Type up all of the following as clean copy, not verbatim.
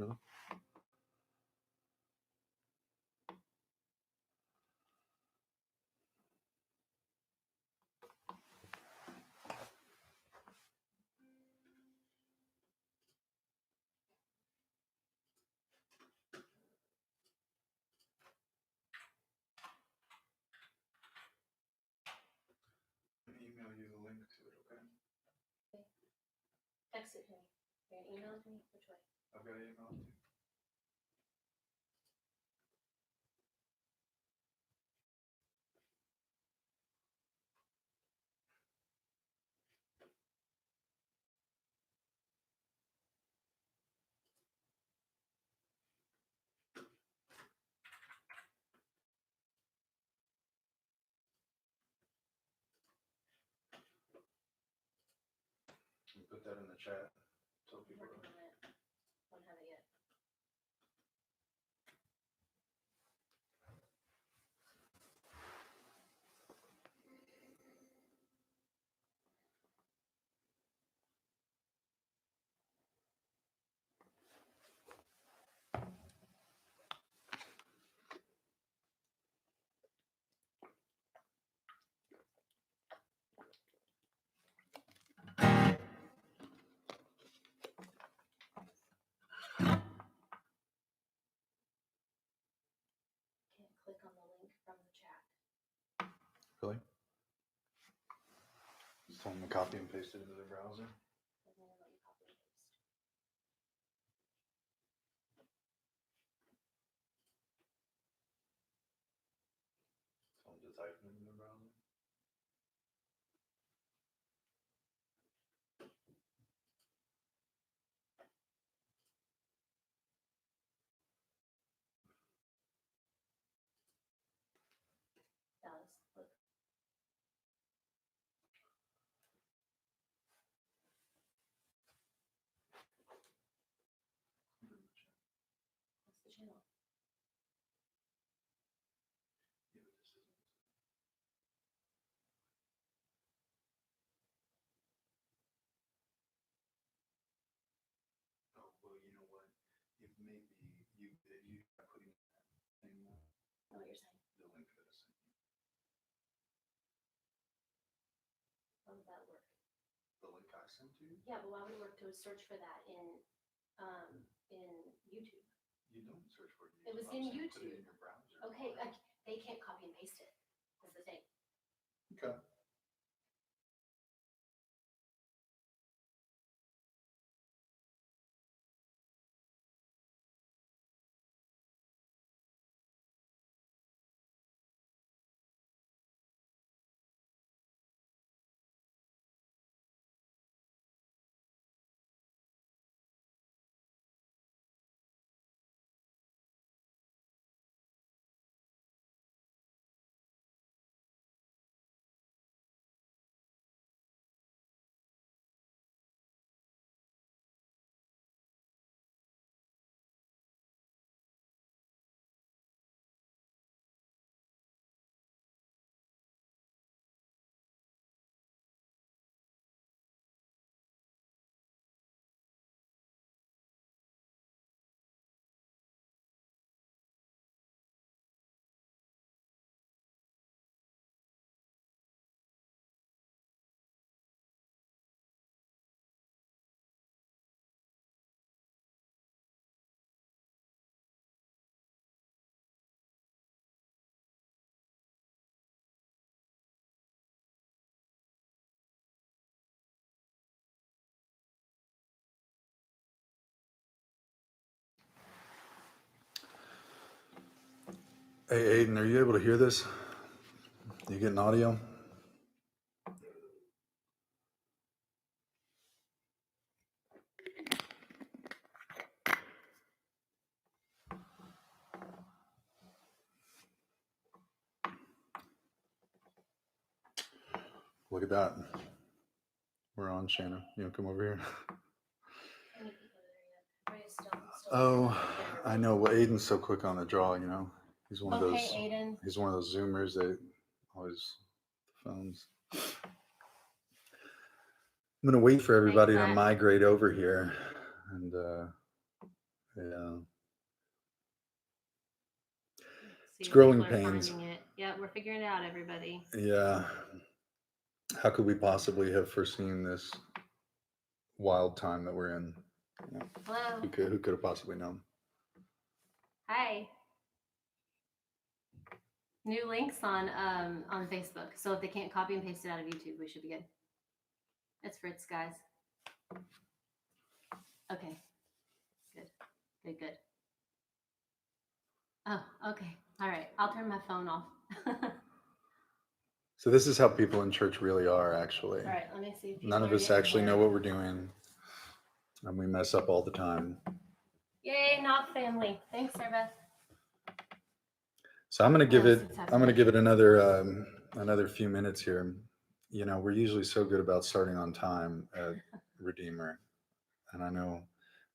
Really? Email you the link to it, okay? Text it to me. You're gonna email it to me? Which way? I've got to email it to you. You put that in the chat. Tell people. Working on it. Don't have it yet. Can't click on the link from the chat. Really? So I'm gonna copy and paste it into the browser. And then let you copy and paste. So I'm just typing it in the browser. Does look. What's the channel? Yeah, but this isn't. Oh, well, you know what? It may be you are putting that thing, I know what you're saying. the link that I sent you. How would that work? The link I sent you? Yeah, but why would it work to search for that in YouTube? You don't search for it. It was I'm in saying put it YouTube. in your browser. Okay, they can't copy and paste it. That's the thing. Okay. Hey, Aiden, are you able to hear this? You getting audio? Look at that. We're on, Shanna. You want to come over here? How many people are there yet? Still Oh, I know. Well, Aiden's so quick on the draw, you know. He's one of those. Okay, Aiden. He's one of those Zoomers that always the phones. I'm gonna wait for everybody to migrate over here, and Yeah. See It's if growing people are pains. finding it. Yeah, we're figuring it out, everybody. Yeah. How could we possibly have foreseen this wild time that we're in? You know, Hello. who could have possibly known? Hi. New links on Facebook. So if they can't copy and paste it out of YouTube, we should be good. It's Fritz, guys. Okay. Good. Oh, okay. All right. I'll turn my phone off. So this is how people in church really are, actually. All right. Let me see. If None of people are us getting actually here. know what we're doing, and we mess up all the time. Yay, not family. Thanks, Sarah. So I'm gonna give Yes, it. it's I'm gonna happening. give it another few minutes here. You know, we're usually so good about starting on time at Redeemer, and I know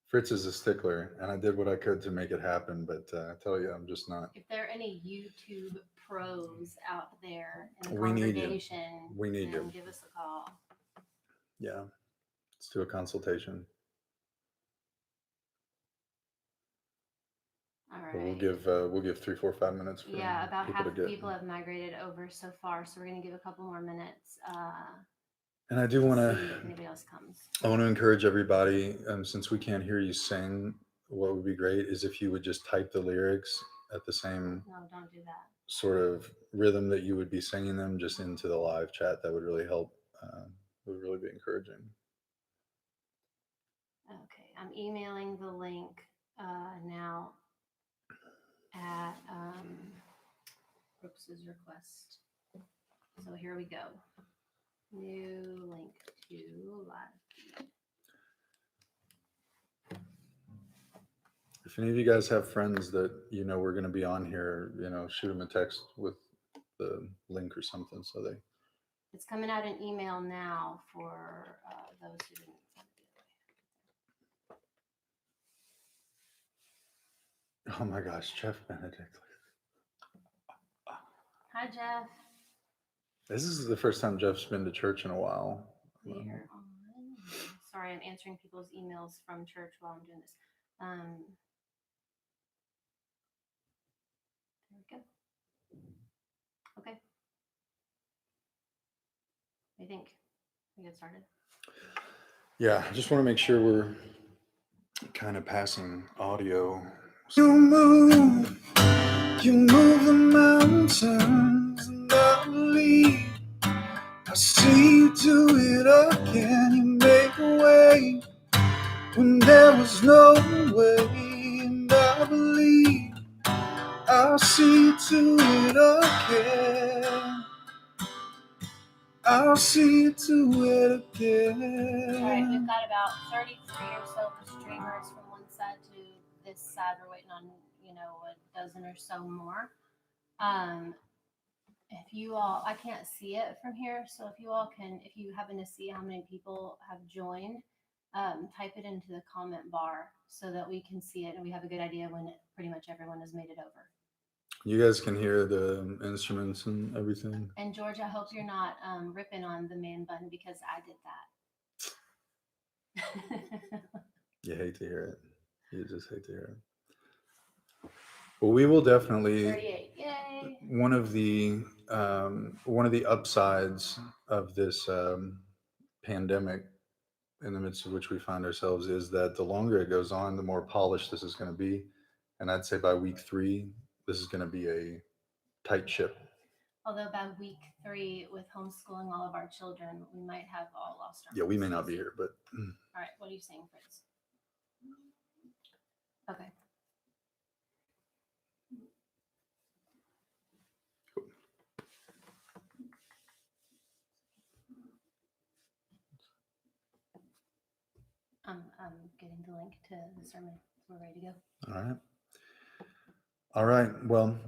Fritz is a stickler, and I did what I could to make it happen. But I tell you, I'm just not. If there are any YouTube pros out there in the We need you. congregation, We need then you. give us a call. Yeah, let's do a consultation. All But right. we'll give 3, 4, 5 minutes for Yeah, about people half to the get. people have migrated over so far, so we're gonna give a couple more minutes And I do to want see if to. anybody else comes. I want to encourage everybody, since we can't hear you sing, what would be great is if you would just type the lyrics at the same No, don't do that. sort of rhythm that you would be singing them just into the live chat. That would really help. Would really be encouraging. Okay, I'm emailing the link now at Brooks's request. So here we go. New link to live feed. If any of you guys have friends that you know we're going to be on here, shoot them a text with the link or something so they. It's coming out an email now for those who didn't send it. Oh my gosh, Jeff Benedict. Hi, Jeff. This is the first time Jeff's been to church in a while. We are on. Sorry, I'm answering people's emails from church while I'm doing this. There we go. Okay. What do you think? We get started. Yeah, I just want to make sure we're kind of passing audio. You move the mountains, and I believe I see you do it again. You make a way when there was no way, and I believe I'll see you do it again. I'll see you do it again. All right, we've got about 33 or so streamers from one side to this side. We're waiting on, a dozen or so more. If you all, I can't see it from here, so if you all can, if you happen to see how many people have joined, type it into the comment bar so that we can see it and we have a good idea when pretty much everyone has made it over. You guys can hear the instruments and everything. And George, I hope you're not ripping on the man bun because I did that. You hate to hear it. You just hate to hear it. Well, we will definitely. 38. Yay! One of the upsides of this pandemic, in the midst of which we find ourselves, is that the longer it goes on, the more polished this is going to be. And I'd say by week 3, this is going to be a tight ship. Although by week 3, with homeschooling all of our children, we might have all lost our. Yeah, we may not be here, but. All right, what are you saying, Fritz? Okay. I'm getting the link to the sermon. We're ready to go. All right. Well,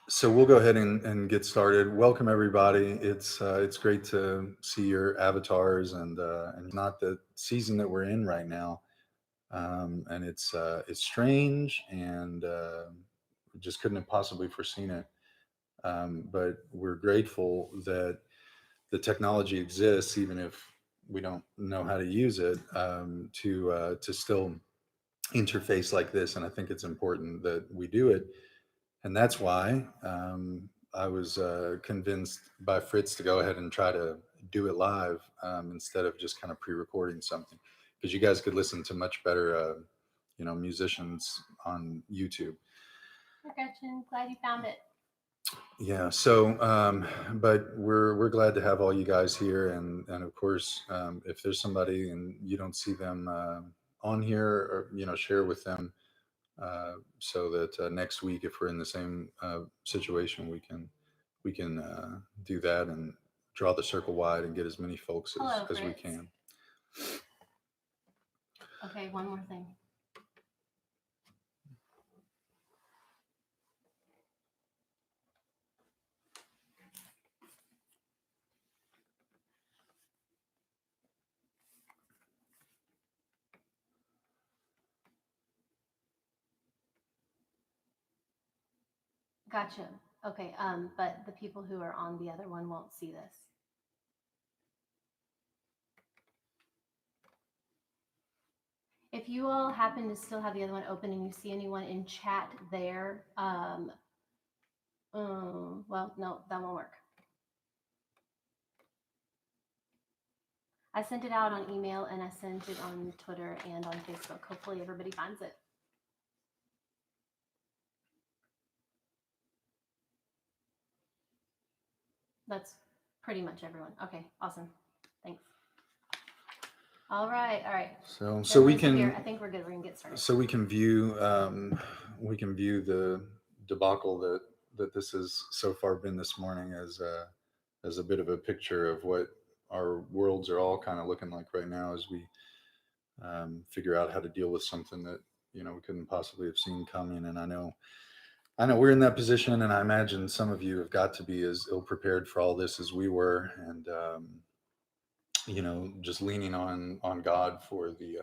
so we'll go ahead and get started. Welcome everybody. It's great to see your avatars and not the season that we're in right now, and it's strange and we just couldn't have possibly foreseen it. But we're grateful that the technology exists, even if we don't know how to use it, to still interface like this, and I think it's important that we do it. And that's why I was convinced by Fritz to go ahead and try to do it live instead of just kind of pre-recording something, because you guys could listen to much better, musicians on YouTube. Hi, Gretchen. Glad you found it. Yeah. So, but we're glad to have all you guys here, and of course, if there's somebody and you don't see them on here, or share with them, so that next week, if we're in the same situation, we can do that and draw the circle wide and get as many folks Hello, as we Fritz. can. Okay, one more thing. Gotcha. Okay, but the people who are on the other one won't see this. If you all happen to still have the other one open and you see anyone in chat there, well, no, that won't work. I sent it out on email and I sent it on Twitter and on Facebook. Hopefully everybody finds it. That's pretty much everyone. Okay, awesome. Thanks. All right. So we Everyone's can. here. I think we're good. We're gonna get started. So we can view the debacle that this has so far been this morning as a bit of a picture of what our worlds are all kind of looking like right now as we figure out how to deal with something that we couldn't possibly have seen coming. And I know we're in that position, and I imagine some of you have got to be as ill prepared for all this as we were, and just leaning on God for the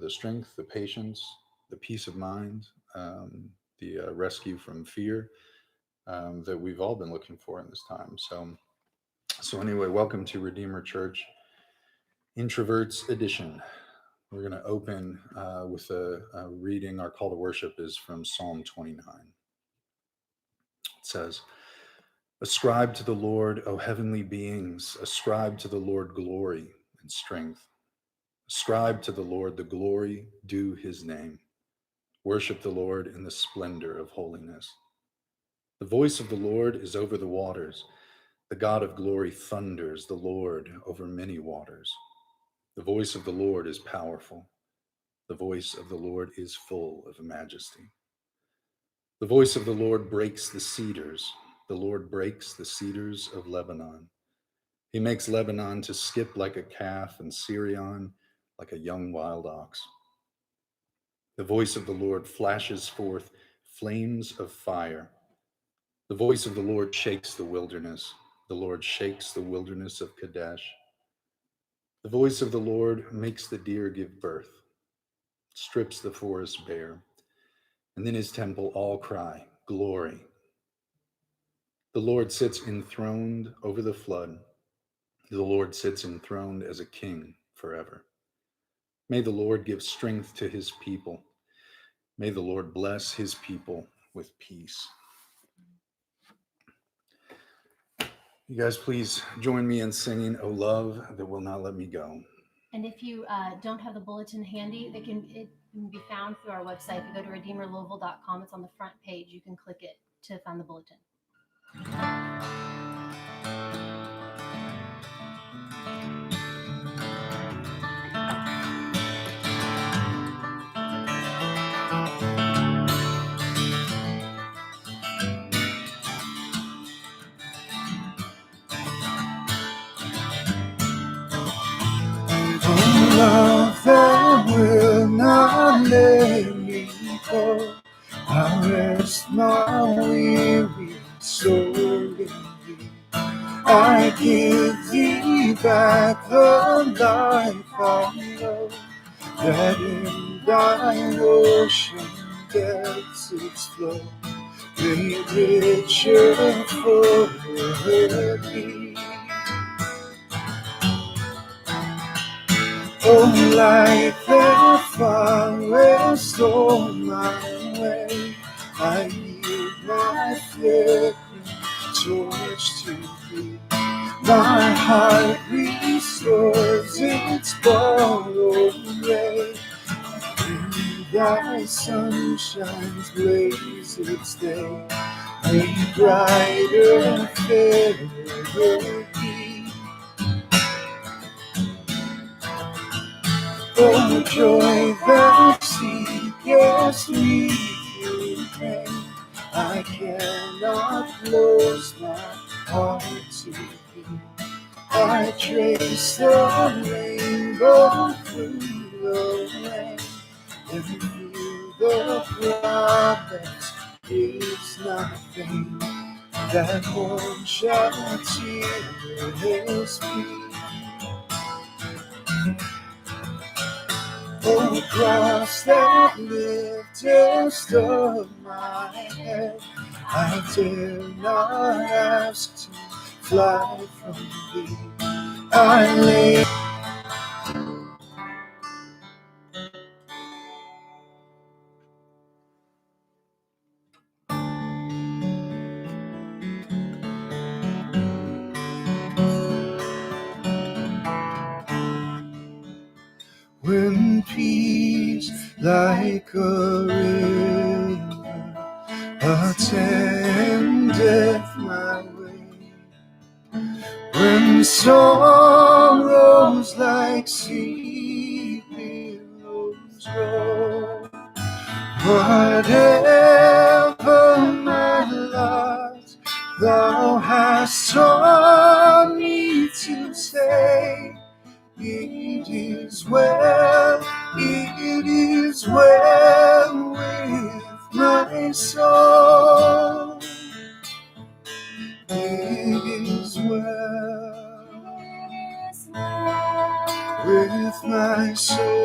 strength, the patience, the peace of mind, the rescue from fear that we've all been looking for in this time. So anyway, welcome to Redeemer Church Introverts Edition. We're going to open with a reading. Our call to worship is from Psalm 29. It says, "Ascribe to the Lord, O heavenly beings, ascribe to the Lord glory and strength. Ascribe to the Lord the glory due his name. Worship the Lord in the splendor of holiness. The voice of the Lord is over the waters. The God of glory thunders, the Lord over many waters. The voice of the Lord is powerful. The voice of the Lord is full of majesty. The voice of the Lord breaks the cedars. The Lord breaks the cedars of Lebanon. He makes Lebanon to skip like a calf and Sirion like a young wild ox. The voice of the Lord flashes forth flames of fire. The voice of the Lord shakes the wilderness. The Lord shakes the wilderness of Kadesh. The voice of the Lord makes the deer give birth, strips the forest bare, and in his temple all cry, glory. The Lord sits enthroned over the flood. The Lord sits enthroned as a king forever. May the Lord give strength to his people. May the Lord bless his people with peace." You guys, please join me in singing, "O Love That Will Not Let Me Go." And if you don't have the bulletin handy, it can be found through our website. If you go to redeemerlouisville.com, it's on the front page. You can click it to find the bulletin. Love that will not let me go. I rest my weary soul in thee. I give thee back the life I know, that in thine ocean gets its flow, made richer for me. Oh, like that fire storm my way, I yield my flickering torch to thee. My heart restores its borrowed ray. When thy sunshines blaze its day, may brighter, fairer be. Oh, joy that seekest me in pain, I cannot close my heart to thee. I trace the rainbow through the rain, and feel the promise is nothing, that home shall tears be. Oh, cross that liftest up my head, I dare not ask to fly from thee. I lay when peace like a river attendeth my way, when sorrows like sea billows roll, whatever my lot, thou hast taught me to say, it is well with my soul. It is well with my soul.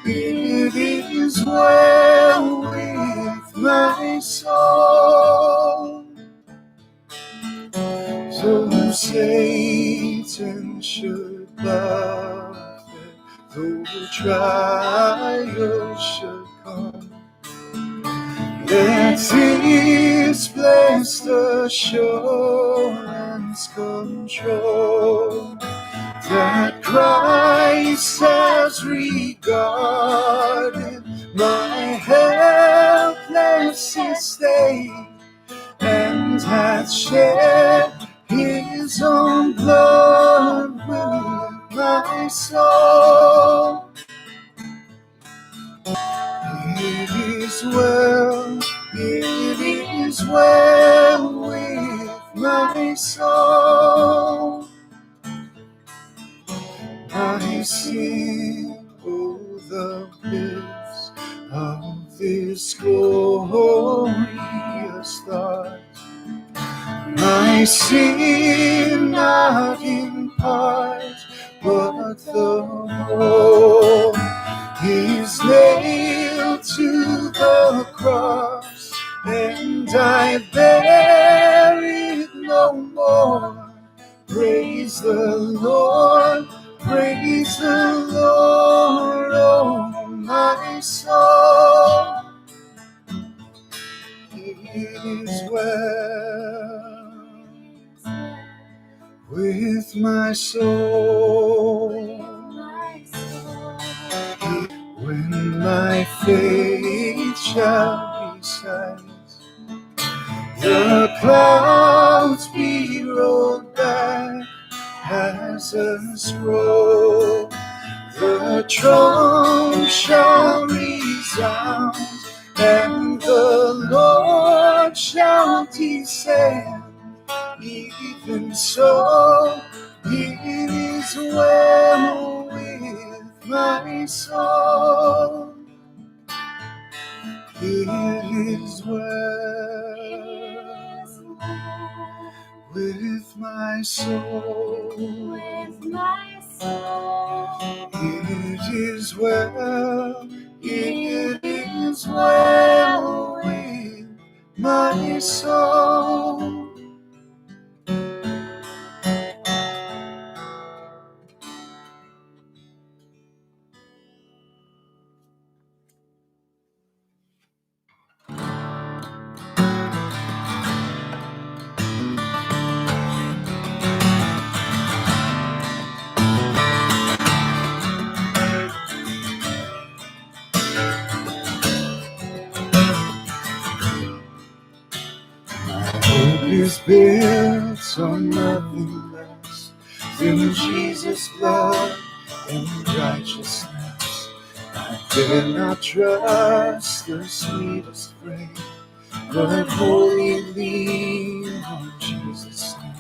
It is well with my soul. So Satan should buffet, though trials should come, let this blessed assurance control, that Christ has regarded my helpless estate, and hath shed his own blood with my soul. It is well with my soul. I sing, oh, the bliss of this glorious thought. My sin not in part, but the whole is nailed to the cross, and I bear it no more. Praise the Lord, oh my soul. It is well with my soul. When my faith shall be silenced, the clouds be rolled back as a scroll, the trump shall resound, and the Lord shall descend. Even so, it is well with my soul. It is well with my soul. It is well with my soul. built on nothing less than Jesus' blood and righteousness. I dare not trust the sweetest frame, but wholly lean on Jesus' name.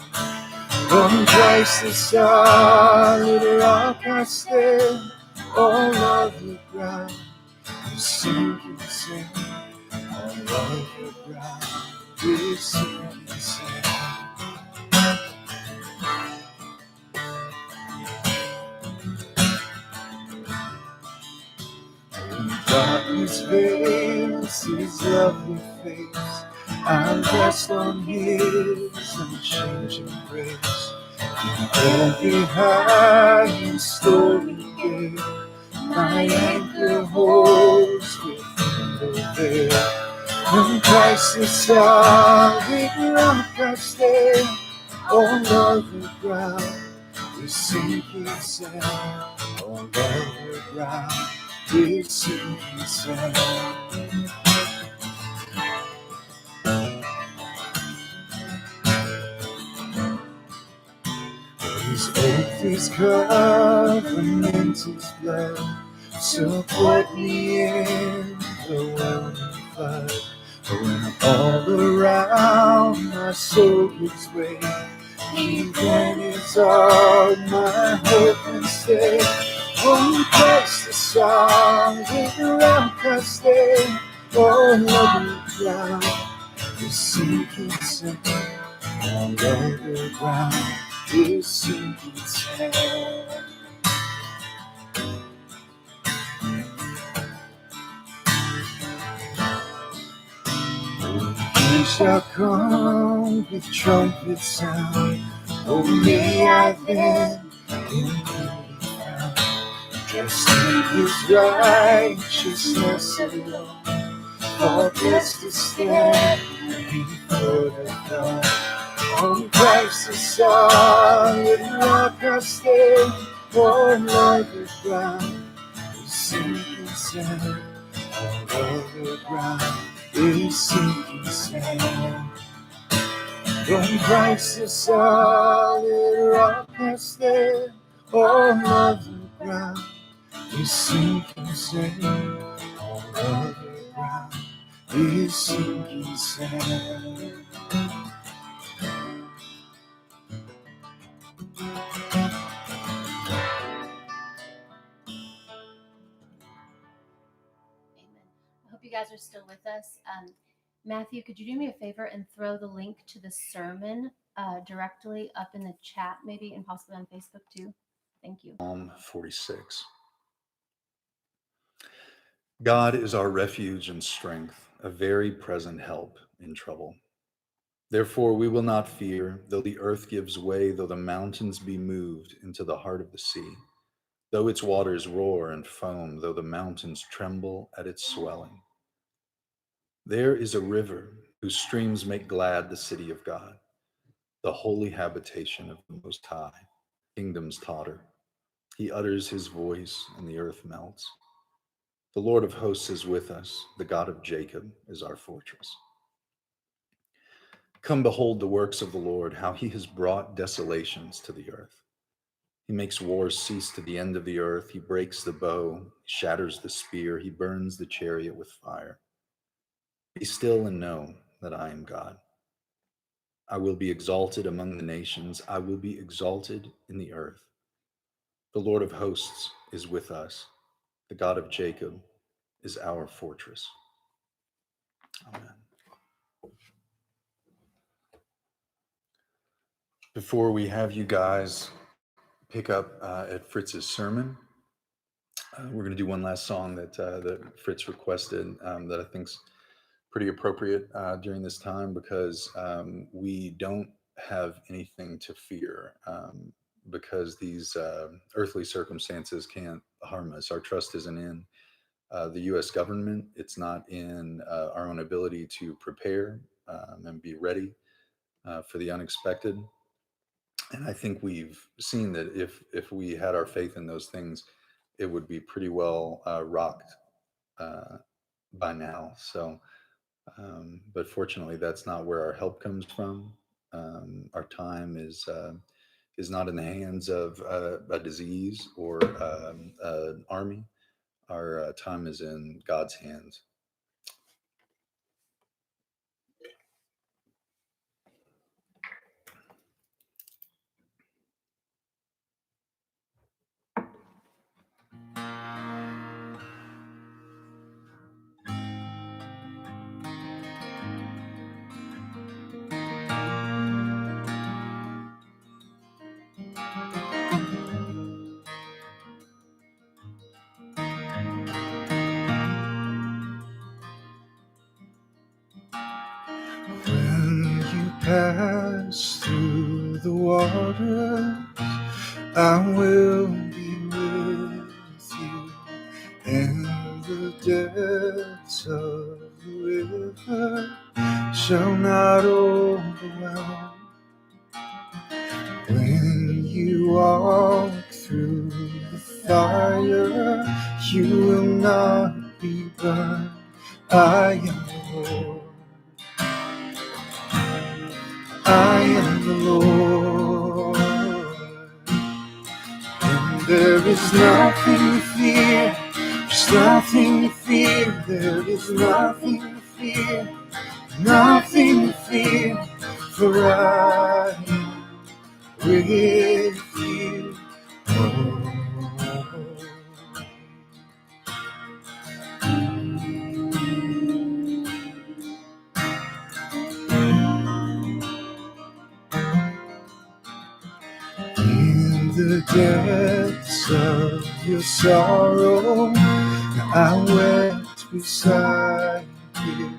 On Christ the solid rock I stand, all other ground is sinking sand. All other ground is sinking sand. When darkness veils his lovely face, I'm rest on his unchanging grace. In every high and stormy gale, my anchor holds within the veil. When Christ is solid rock I stand, all other ground is sinking sand. All other ground is sinking sand. His oath, his covenant, his blood support me in the whelming flood. When all around my soul gives way, he then is all my hope and stay. On Christ the solid rock I stand, all other ground is sinking sand. All other ground is sinking sand. He shall come with trumpet sound. Oh, may I then in beauty found, dressed in his righteousness alone, for blessed to stand before the throne. On Christ the solid rock I stand, all other ground is sinking sand. All other ground is sinking sand. On Christ the solid rock I stand, all other ground is sinking sand. All other ground is sinking sand. Amen. I hope you guys are still with us. Matthew, could you do me a favor and throw the link to the sermon directly up in the chat, maybe, and possibly on Facebook too? Thank you. Psalm 46. God is our refuge and strength, a very present help in trouble. Therefore we will not fear, though the earth gives way, though the mountains be moved into the heart of the sea, though its waters roar and foam, though the mountains tremble at its swelling. There is a river whose streams make glad the city of God, the holy habitation of the Most High. Kingdoms totter. He utters his voice and the earth melts. The Lord of hosts is with us. The God of Jacob is our fortress. Come behold the works of the Lord, how he has brought desolations to the earth. He makes wars cease to the end of the earth. He breaks the bow, shatters the spear. He burns the chariot with fire. Be still and know that I am God. I will be exalted among the nations. I will be exalted in the earth. The Lord of hosts is with us. The God of Jacob is our fortress. Amen. Before we have you guys pick up at Fritz's sermon, we're going to do one last song that Fritz requested that I think's pretty appropriate during this time, because we don't have anything to fear, because these earthly circumstances can't harm us. Our trust isn't in the U.S. government. It's not in our own ability to prepare and be ready for the unexpected. And I think we've seen that if we had our faith in those things, it would be pretty well rocked by now. So, but fortunately, that's not where our help comes from. Our time is not in the hands of a disease or an army. Our time is in God's hands. When you pass through the waters, I will be with you, and the depths of the river shall not overwhelm. When you walk through the fire, you will not be burned. I am the Lord. I am the Lord, and there is nothing to fear. There's nothing to fear. There is nothing to fear. Nothing to fear, for I am with you. In the depths of your sorrow, I wept beside you.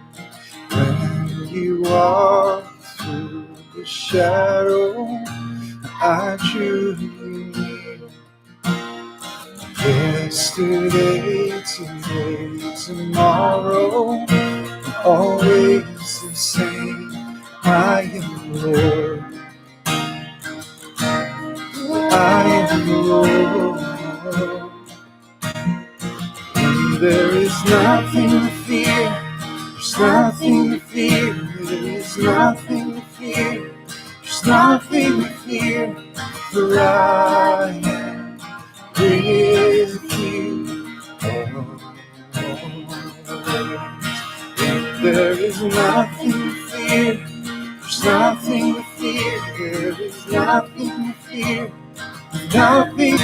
When you walk through the shadow, I drew you near. Yesterday, today, tomorrow, always the same. I am the Lord. I am the Lord. And there is nothing to fear. There's nothing to fear. There is nothing to fear. There's nothing to fear. For I am with you. And there is nothing to fear. There's nothing to fear. There is nothing to fear. Nothing.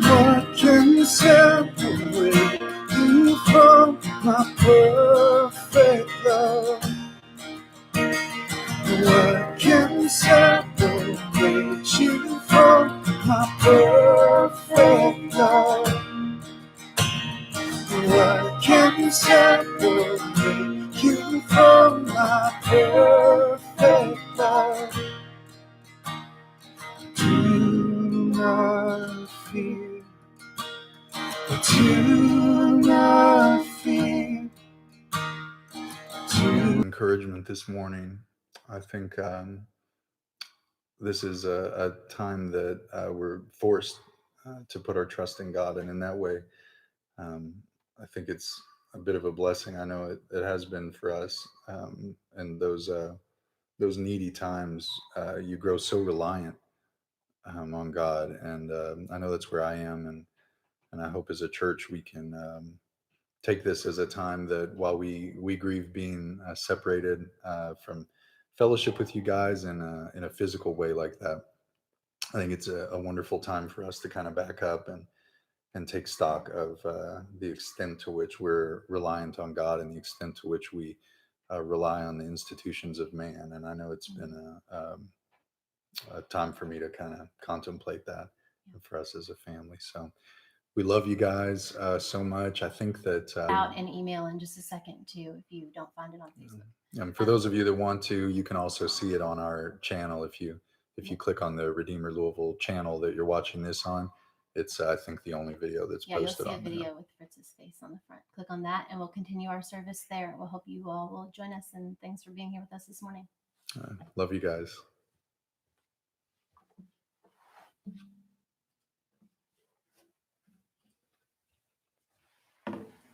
What can separate you from my perfect love? What can separate you from my perfect love? What can separate you from my perfect love? Do not fear. Do not fear. Encouragement this morning. I think this is a time that we're forced to put our trust in God, and in that way, I think it's a bit of a blessing. I know it has been for us, and those needy times, you grow so reliant on God, and I know that's where I am, and I hope as a church we can take this as a time that while we grieve being separated from fellowship with you guys in a physical way like that, I think it's a wonderful time for us to kind of back up and take stock of the extent to which we're reliant on God and the extent to which we rely on the institutions of man. And I know it's been a time for me to kind of contemplate that for us as a family. So we love you guys so much. I think that Out an email in just a second too, if you don't find it on Facebook. and for those of you that want to, you can also see it on our channel. If you click on the Redeemer Louisville channel that you're watching this on, it's I think the only video that's posted you'll see on a there. video with Fritz's face on the front. Click on that, and we'll continue our service there. We'll hope you all will join us, and thanks for being here with us this morning. Love you guys.